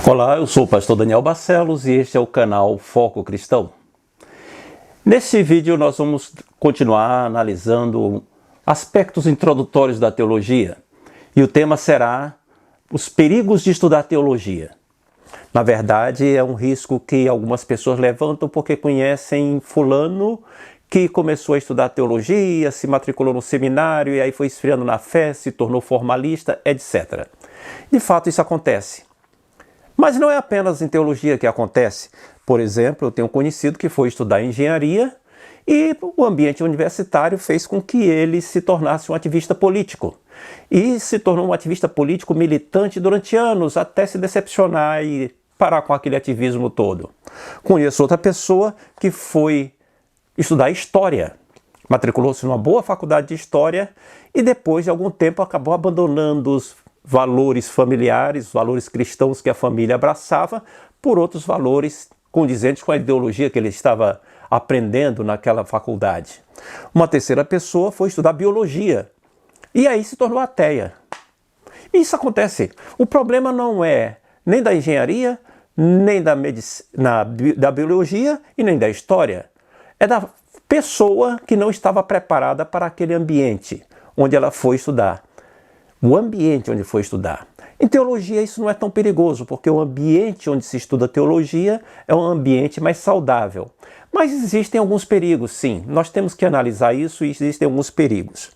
Olá, eu sou o pastor Daniel Barcelos e este é o canal Foco Cristão. Neste vídeo nós vamos continuar analisando aspectos introdutórios da teologia e o tema será os perigos de estudar teologia. Na verdade, é um risco que algumas pessoas levantam porque conhecem fulano que começou a estudar teologia, se matriculou no seminário e aí foi esfriando na fé, se tornou formalista, etc. De fato, isso acontece. Mas não é apenas em teologia que acontece. Por exemplo, eu tenho um conhecido que foi estudar engenharia e o ambiente universitário fez com que ele se tornasse um ativista político. E se tornou um ativista político militante durante anos, até se decepcionar e parar com aquele ativismo todo. Conheço outra pessoa que foi estudar história. Matriculou-se numa boa faculdade de história e depois de algum tempo acabou abandonando os valores familiares, valores cristãos que a família abraçava, por outros valores condizentes com a ideologia que ele estava aprendendo naquela faculdade. Uma terceira pessoa foi estudar biologia e aí se tornou ateia. Isso acontece. O problema não é nem da engenharia, nem da biologia e nem da história. É da pessoa que não estava preparada para aquele ambiente onde ela foi estudar. O ambiente onde foi estudar. Em teologia isso não é tão perigoso, porque o ambiente onde se estuda teologia é um ambiente mais saudável. Mas existem alguns perigos, sim. Nós temos que analisar isso e existem alguns perigos.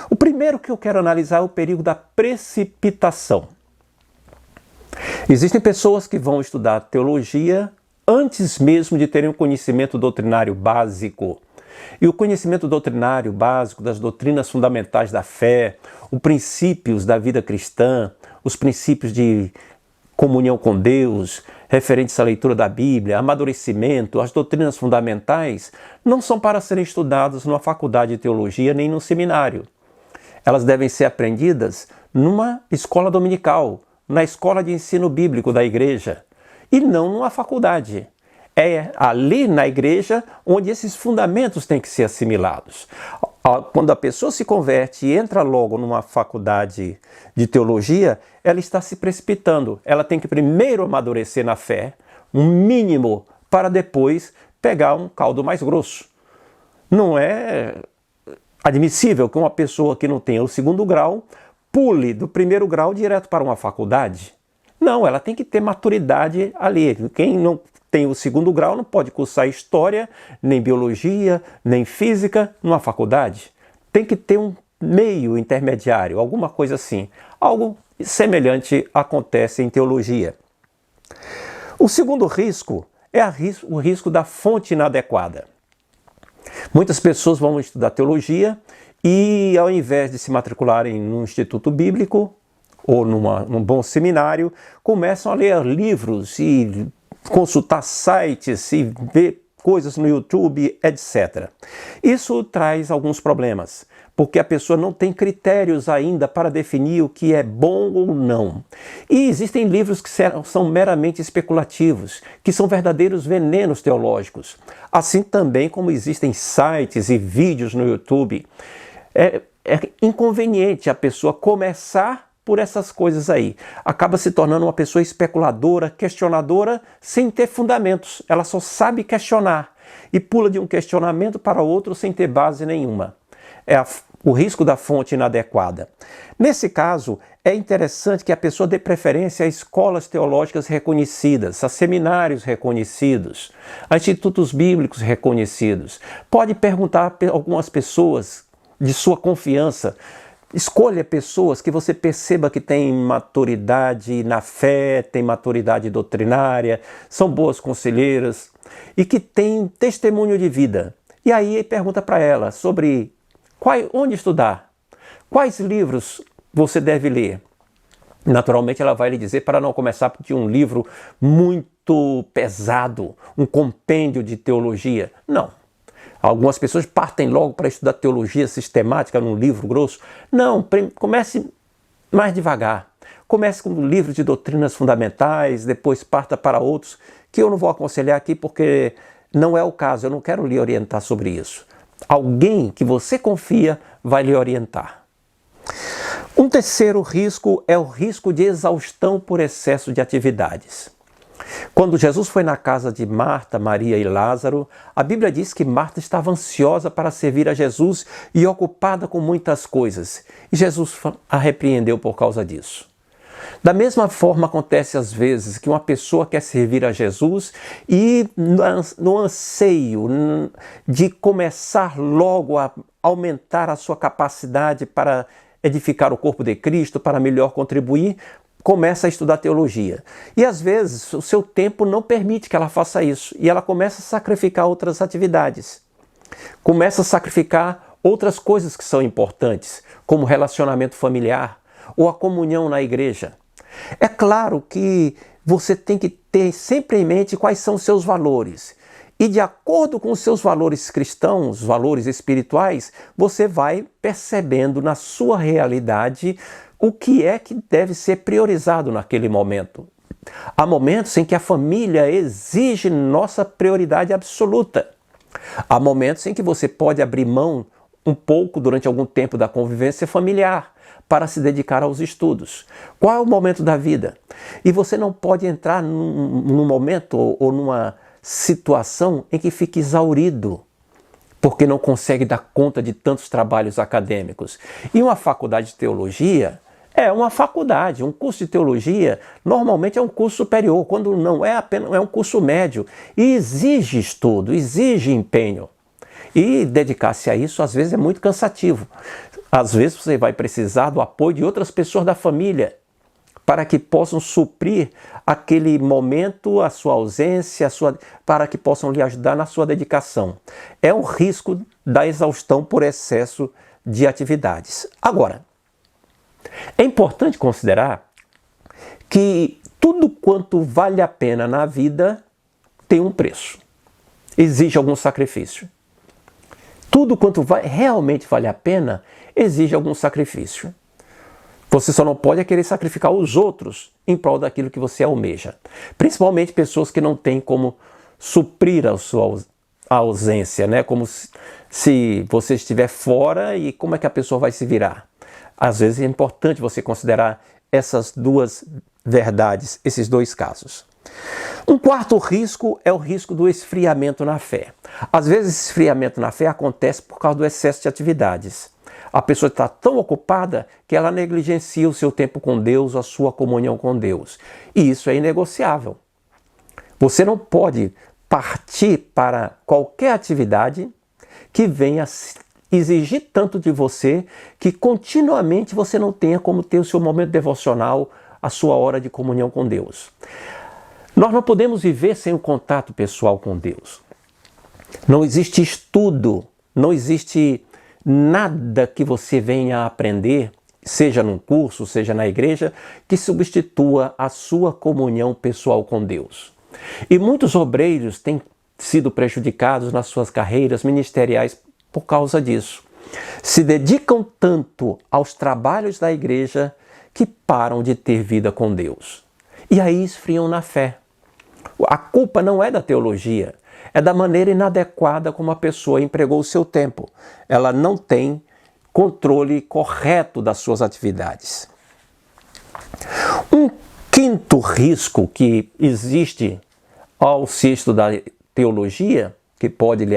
O primeiro que eu quero analisar é o perigo da precipitação. Existem pessoas que vão estudar teologia antes mesmo de terem um conhecimento doutrinário básico. E o conhecimento doutrinário básico das doutrinas fundamentais da fé, os princípios da vida cristã, os princípios de comunhão com Deus, referentes à leitura da Bíblia, amadurecimento, as doutrinas fundamentais, não são para serem estudados numa faculdade de teologia nem num seminário. Elas devem ser aprendidas numa escola dominical, na escola de ensino bíblico da igreja, e não numa faculdade. É ali na igreja onde esses fundamentos têm que ser assimilados. Quando a pessoa se converte e entra logo numa faculdade de teologia, ela está se precipitando. Ela tem que primeiro amadurecer na fé, um mínimo, para depois pegar um caldo mais grosso. Não é admissível que uma pessoa que não tenha o segundo grau pule do primeiro grau direto para uma faculdade. Não, ela tem que ter maturidade ali. Quem não tem o segundo grau não pode cursar história, nem biologia, nem física numa faculdade. Tem que ter um meio intermediário, alguma coisa assim. Algo semelhante acontece em teologia. O segundo risco é o risco da fonte inadequada. Muitas pessoas vão estudar teologia e, ao invés de se matricularem num instituto bíblico ou num bom seminário, começam a ler livros e consultar sites e ver coisas no YouTube, etc. Isso traz alguns problemas, porque a pessoa não tem critérios ainda para definir o que é bom ou não. E existem livros que são meramente especulativos, que são verdadeiros venenos teológicos. Assim também como existem sites e vídeos no YouTube. É inconveniente a pessoa começar por essas coisas aí. Acaba se tornando uma pessoa especuladora, questionadora, sem ter fundamentos. Ela só sabe questionar e pula de um questionamento para outro sem ter base nenhuma. É o risco da fonte inadequada. Nesse caso, é interessante que a pessoa dê preferência a escolas teológicas reconhecidas, a seminários reconhecidos, a institutos bíblicos reconhecidos. Pode perguntar a algumas pessoas de sua confiança. Escolha pessoas que você perceba que têm maturidade na fé, têm maturidade doutrinária, são boas conselheiras e que têm testemunho de vida. E aí pergunta para ela sobre onde estudar, quais livros você deve ler. Naturalmente ela vai lhe dizer para não começar de um livro muito pesado, um compêndio de teologia. Não. Algumas pessoas partem logo para estudar teologia sistemática num livro grosso. Não, comece mais devagar. Comece com livros de doutrinas fundamentais, depois parta para outros, que eu não vou aconselhar aqui porque não é o caso, eu não quero lhe orientar sobre isso. Alguém que você confia vai lhe orientar. Um terceiro risco é o risco de exaustão por excesso de atividades. Quando Jesus foi na casa de Marta, Maria e Lázaro, a Bíblia diz que Marta estava ansiosa para servir a Jesus e ocupada com muitas coisas. E Jesus a repreendeu por causa disso. Da mesma forma acontece às vezes que uma pessoa quer servir a Jesus e no anseio de começar logo a aumentar a sua capacidade para edificar o corpo de Cristo, para melhor contribuir, começa a estudar teologia. E às vezes o seu tempo não permite que ela faça isso. E ela começa a sacrificar outras atividades. Começa a sacrificar outras coisas que são importantes, como o relacionamento familiar ou a comunhão na igreja. É claro que você tem que ter sempre em mente quais são os seus valores. E de acordo com os seus valores cristãos, valores espirituais, você vai percebendo na sua realidade o que é que deve ser priorizado naquele momento. Há momentos em que a família exige nossa prioridade absoluta. Há momentos em que você pode abrir mão um pouco durante algum tempo da convivência familiar para se dedicar aos estudos. Qual é o momento da vida? E você não pode entrar num momento ou numa situação em que fique exaurido, porque não consegue dar conta de tantos trabalhos acadêmicos. E uma faculdade de teologia é uma faculdade, um curso de teologia normalmente é um curso superior, quando não é apenas um curso médio, e exige estudo, exige empenho. E dedicar-se a isso às vezes é muito cansativo. Às vezes você vai precisar do apoio de outras pessoas da família para que possam suprir aquele momento, a sua ausência, para que possam lhe ajudar na sua dedicação. É um risco da exaustão por excesso de atividades. Agora, é importante considerar que tudo quanto vale a pena na vida tem um preço. Exige algum sacrifício. Tudo quanto realmente vale a pena exige algum sacrifício. Você só não pode querer sacrificar os outros em prol daquilo que você almeja. Principalmente pessoas que não têm como suprir a sua ausência, né? Como se você estiver fora e como é que a pessoa vai se virar. Às vezes é importante você considerar essas duas verdades, esses dois casos. Um quarto risco é o risco do esfriamento na fé. Às vezes esse esfriamento na fé acontece por causa do excesso de atividades. A pessoa está tão ocupada que ela negligencia o seu tempo com Deus, a sua comunhão com Deus. E isso é inegociável. Você não pode partir para qualquer atividade que venha exigir tanto de você que continuamente você não tenha como ter o seu momento devocional, a sua hora de comunhão com Deus. Nós não podemos viver sem o contato pessoal com Deus. Não existe estudo, não existe nada que você venha a aprender, seja num curso, seja na igreja, que substitua a sua comunhão pessoal com Deus. E muitos obreiros têm sido prejudicados nas suas carreiras ministeriais por causa disso. Se dedicam tanto aos trabalhos da igreja que param de ter vida com Deus. E aí esfriam na fé. A culpa não é da teologia, é da maneira inadequada como a pessoa empregou o seu tempo. Ela não tem controle correto das suas atividades. Um quinto risco que existe ao se estudar teologia, que pode lhe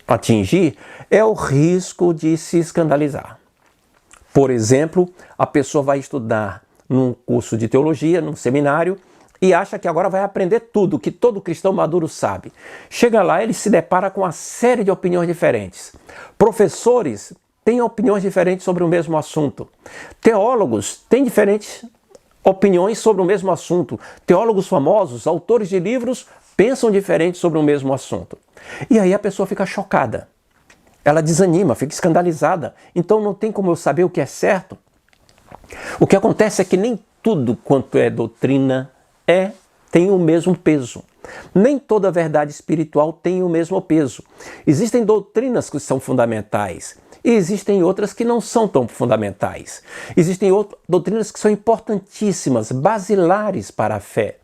atingir, é o risco de se escandalizar. Por exemplo, a pessoa vai estudar num curso de teologia, num seminário, e acha que agora vai aprender tudo, que todo cristão maduro sabe. Chega lá, ele se depara com uma série de opiniões diferentes. Professores têm opiniões diferentes sobre o mesmo assunto. Teólogos têm diferentes opiniões sobre o mesmo assunto. Teólogos famosos, autores de livros, pensam diferente sobre o mesmo assunto. E aí a pessoa fica chocada. Ela desanima, fica escandalizada. Então não tem como eu saber o que é certo. O que acontece é que nem tudo quanto é doutrina tem o mesmo peso. Nem toda verdade espiritual tem o mesmo peso. Existem doutrinas que são fundamentais e existem outras que não são tão fundamentais. Existem doutrinas que são importantíssimas, basilares para a fé.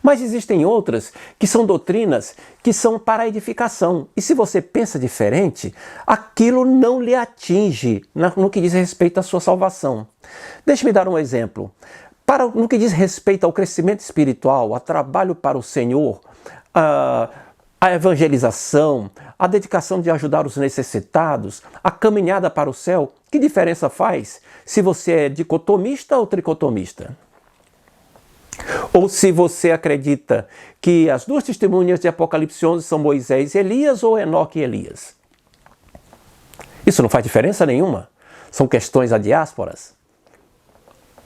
Mas existem outras que são doutrinas que são para a edificação. E se você pensa diferente, aquilo não lhe atinge no que diz respeito à sua salvação. Deixe-me dar um exemplo. No que diz respeito ao crescimento espiritual, a trabalho para o Senhor, a evangelização, a dedicação de ajudar os necessitados, a caminhada para o céu, que diferença faz se você é dicotomista ou tricotomista? Ou se você acredita que as duas testemunhas de Apocalipse 11 são Moisés e Elias ou Enoque e Elias? Isso não faz diferença nenhuma. São questões adiásporas.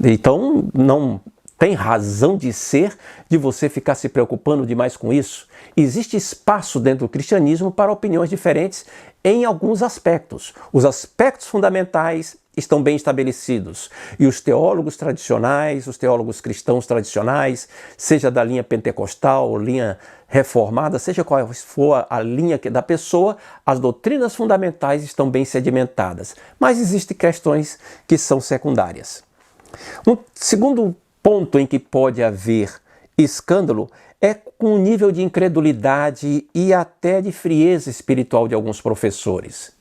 Então, não tem razão de ser de você ficar se preocupando demais com isso. Existe espaço dentro do cristianismo para opiniões diferentes em alguns aspectos. Os aspectos fundamentais estão bem estabelecidos. E os teólogos tradicionais, os teólogos cristãos tradicionais, seja da linha pentecostal ou linha reformada, seja qual for a linha da pessoa, as doutrinas fundamentais estão bem sedimentadas. Mas existem questões que são secundárias. Um segundo ponto em que pode haver escândalo é com o nível de incredulidade e até de frieza espiritual de alguns professores.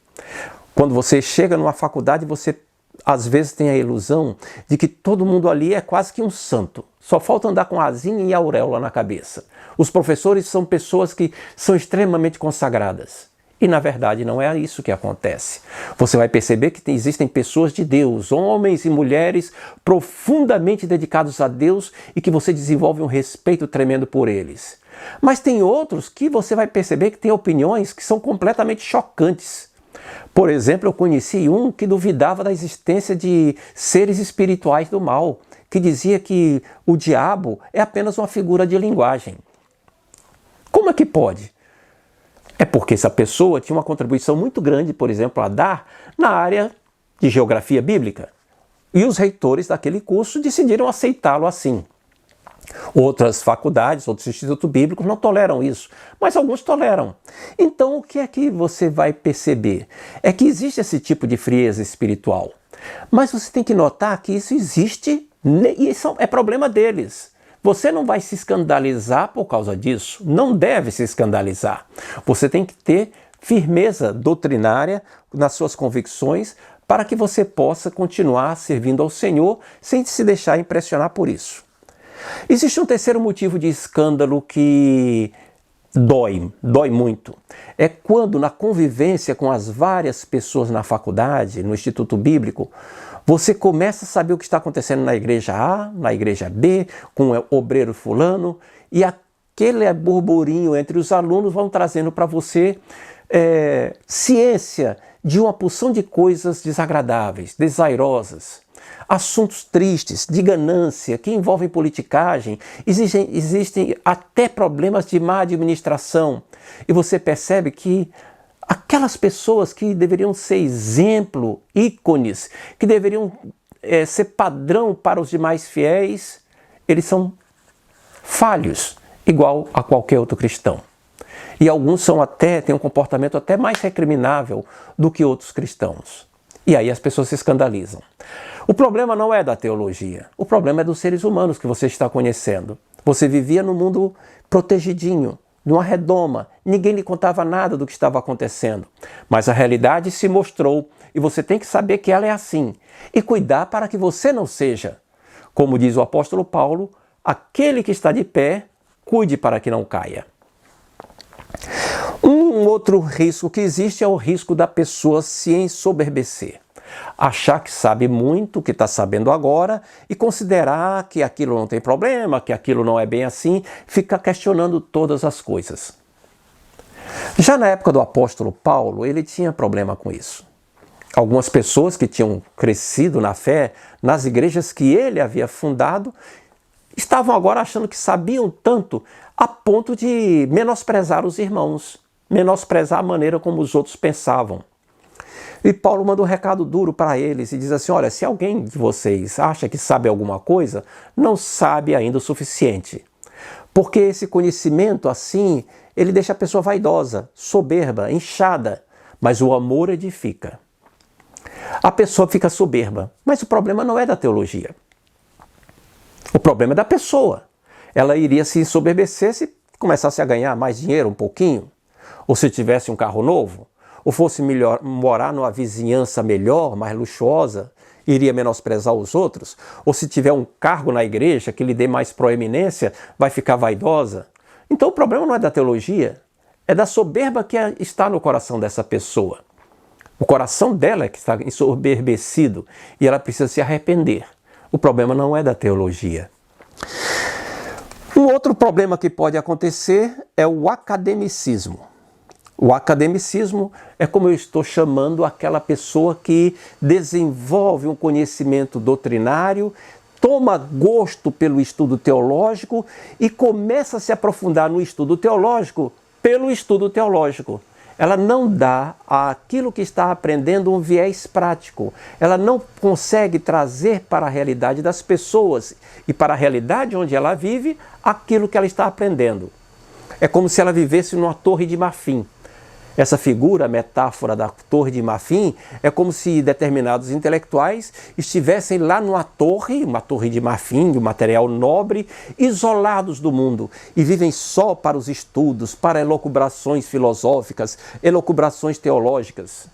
Quando você chega numa faculdade, você às vezes tem a ilusão de que todo mundo ali é quase que um santo. Só falta andar com asinha e auréola na cabeça. Os professores são pessoas que são extremamente consagradas. E na verdade não é isso que acontece. Você vai perceber que existem pessoas de Deus, homens e mulheres profundamente dedicados a Deus e que você desenvolve um respeito tremendo por eles. Mas tem outros que você vai perceber que têm opiniões que são completamente chocantes. Por exemplo, eu conheci um que duvidava da existência de seres espirituais do mal, que dizia que o diabo é apenas uma figura de linguagem. Como é que pode? É porque essa pessoa tinha uma contribuição muito grande, por exemplo, a dar na área de geografia bíblica. E os reitores daquele curso decidiram aceitá-lo assim. Outras faculdades, outros institutos bíblicos não toleram isso, mas alguns toleram. Então, o que é que você vai perceber? É que existe esse tipo de frieza espiritual. Mas você tem que notar que isso existe e isso é problema deles. Você não vai se escandalizar por causa disso, não deve se escandalizar. Você tem que ter firmeza doutrinária nas suas convicções para que você possa continuar servindo ao Senhor sem se deixar impressionar por isso. Existe um terceiro motivo de escândalo que dói muito. É quando na convivência com as várias pessoas na faculdade, no Instituto Bíblico, você começa a saber o que está acontecendo na igreja A, na igreja B, com o obreiro fulano, e aquele burburinho entre os alunos vão trazendo para você ciência de uma porção de coisas desagradáveis, desairosas, assuntos tristes, de ganância, que envolvem politicagem, existem até problemas de má administração. E você percebe que aquelas pessoas que deveriam ser exemplo, ícones, que deveriam ser padrão para os demais fiéis, eles são falhos, igual a qualquer outro cristão. E alguns têm um comportamento até mais recriminável do que outros cristãos. E aí as pessoas se escandalizam. O problema não é da teologia, o problema é dos seres humanos que você está conhecendo. Você vivia num mundo protegidinho, numa redoma, ninguém lhe contava nada do que estava acontecendo. Mas a realidade se mostrou e você tem que saber que ela é assim e cuidar para que você não seja. Como diz o apóstolo Paulo, aquele que está de pé, cuide para que não caia. Um outro risco que existe é o risco da pessoa se ensoberbecer. Achar que sabe muito, que está sabendo agora e considerar que aquilo não tem problema, que aquilo não é bem assim, fica questionando todas as coisas. Já na época do apóstolo Paulo, ele tinha problema com isso. Algumas pessoas que tinham crescido na fé nas igrejas que ele havia fundado estavam agora achando que sabiam tanto a ponto de menosprezar os irmãos, menosprezar a maneira como os outros pensavam. E Paulo manda um recado duro para eles e diz assim: olha, se alguém de vocês acha que sabe alguma coisa, não sabe ainda o suficiente. Porque esse conhecimento assim, ele deixa a pessoa vaidosa, soberba, inchada, mas o amor edifica. A pessoa fica soberba, mas o problema não é da teologia. O problema é da pessoa. Ela iria se ensoberbecer se começasse a ganhar mais dinheiro um pouquinho, ou se tivesse um carro novo, ou fosse morar numa vizinhança melhor, mais luxuosa, iria menosprezar os outros? Ou se tiver um cargo na igreja que lhe dê mais proeminência, vai ficar vaidosa? Então o problema não é da teologia, é da soberba que está no coração dessa pessoa. O coração dela é que está ensoberbecido e ela precisa se arrepender. O problema não é da teologia. Um outro problema que pode acontecer é o academicismo. O academicismo é como eu estou chamando aquela pessoa que desenvolve um conhecimento doutrinário, toma gosto pelo estudo teológico e começa a se aprofundar no estudo teológico pelo estudo teológico. Ela não dá àquilo que está aprendendo um viés prático. Ela não consegue trazer para a realidade das pessoas e para a realidade onde ela vive aquilo que ela está aprendendo. É como se ela vivesse numa torre de marfim. Essa figura, a metáfora da torre de marfim, é como se determinados intelectuais estivessem lá numa torre, uma torre de marfim, de um material nobre, isolados do mundo e vivem só para os estudos, para elucubrações filosóficas, elucubrações teológicas.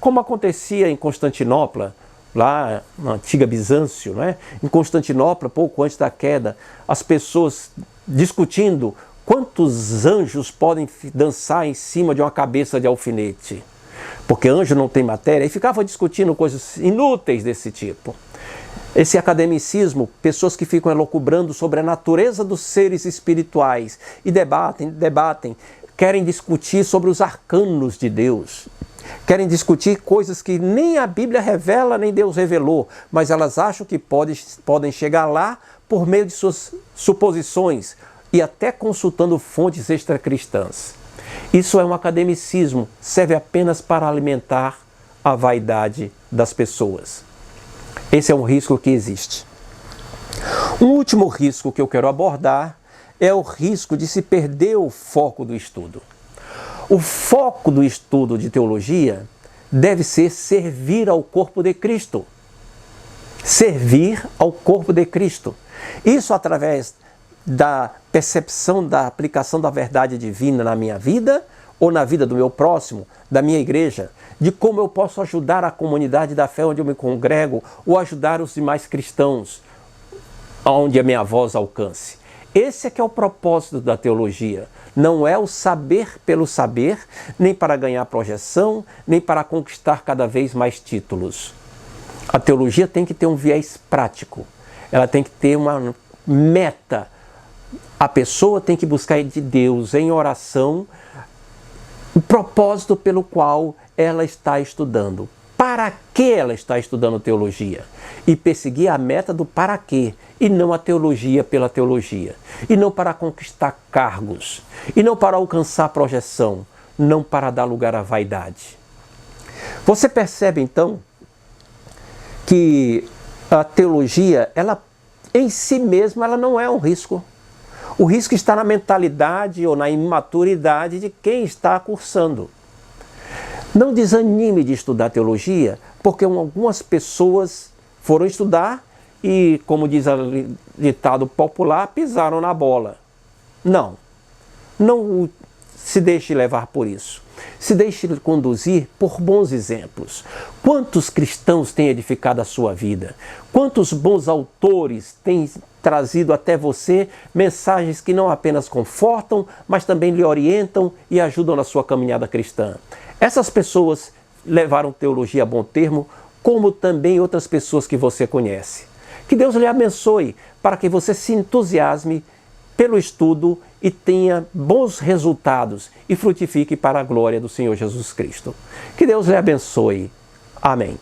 Como acontecia em Constantinopla, lá na antiga Bizâncio, né? Em Constantinopla, pouco antes da queda, as pessoas discutindo quantos anjos podem dançar em cima de uma cabeça de alfinete? Porque anjo não tem matéria. E ficava discutindo coisas inúteis desse tipo. Esse academicismo, pessoas que ficam elucubrando sobre a natureza dos seres espirituais e debatem, querem discutir sobre os arcanos de Deus. Querem discutir coisas que nem a Bíblia revela, nem Deus revelou, mas elas acham que podem chegar lá por meio de suas suposições, e até consultando fontes extracristãs. Isso é um academicismo, serve apenas para alimentar a vaidade das pessoas. Esse é um risco que existe. Um último risco que eu quero abordar é o risco de se perder o foco do estudo. O foco do estudo de teologia deve ser servir ao corpo de Cristo. Servir ao corpo de Cristo. Isso através da percepção da aplicação da verdade divina na minha vida ou na vida do meu próximo, da minha igreja, de como eu posso ajudar a comunidade da fé onde eu me congrego ou ajudar os demais cristãos onde a minha voz alcance. Esse é que é o propósito da teologia. Não é o saber pelo saber, nem para ganhar projeção, nem para conquistar cada vez mais títulos. A teologia tem que ter um viés prático. Ela tem que ter uma meta. A pessoa tem que buscar de Deus em oração o propósito pelo qual ela está estudando. Para que ela está estudando teologia? E perseguir a meta do para quê, e não a teologia pela teologia. E não para conquistar cargos, e não para alcançar projeção, não para dar lugar à vaidade. Você percebe então que a teologia, ela em si mesma, ela não é um risco. O risco está na mentalidade ou na imaturidade de quem está cursando. Não desanime de estudar teologia, porque algumas pessoas foram estudar e, como diz o ditado popular, pisaram na bola. Não se deixe levar por isso. Se deixe conduzir por bons exemplos. Quantos cristãos têm edificado a sua vida? Quantos bons autores têm trazido até você mensagens que não apenas confortam, mas também lhe orientam e ajudam na sua caminhada cristã? Essas pessoas levaram teologia a bom termo, como também outras pessoas que você conhece. Que Deus lhe abençoe para que você se entusiasme pelo estudo e tenha bons resultados e frutifique para a glória do Senhor Jesus Cristo. Que Deus lhe abençoe. Amém.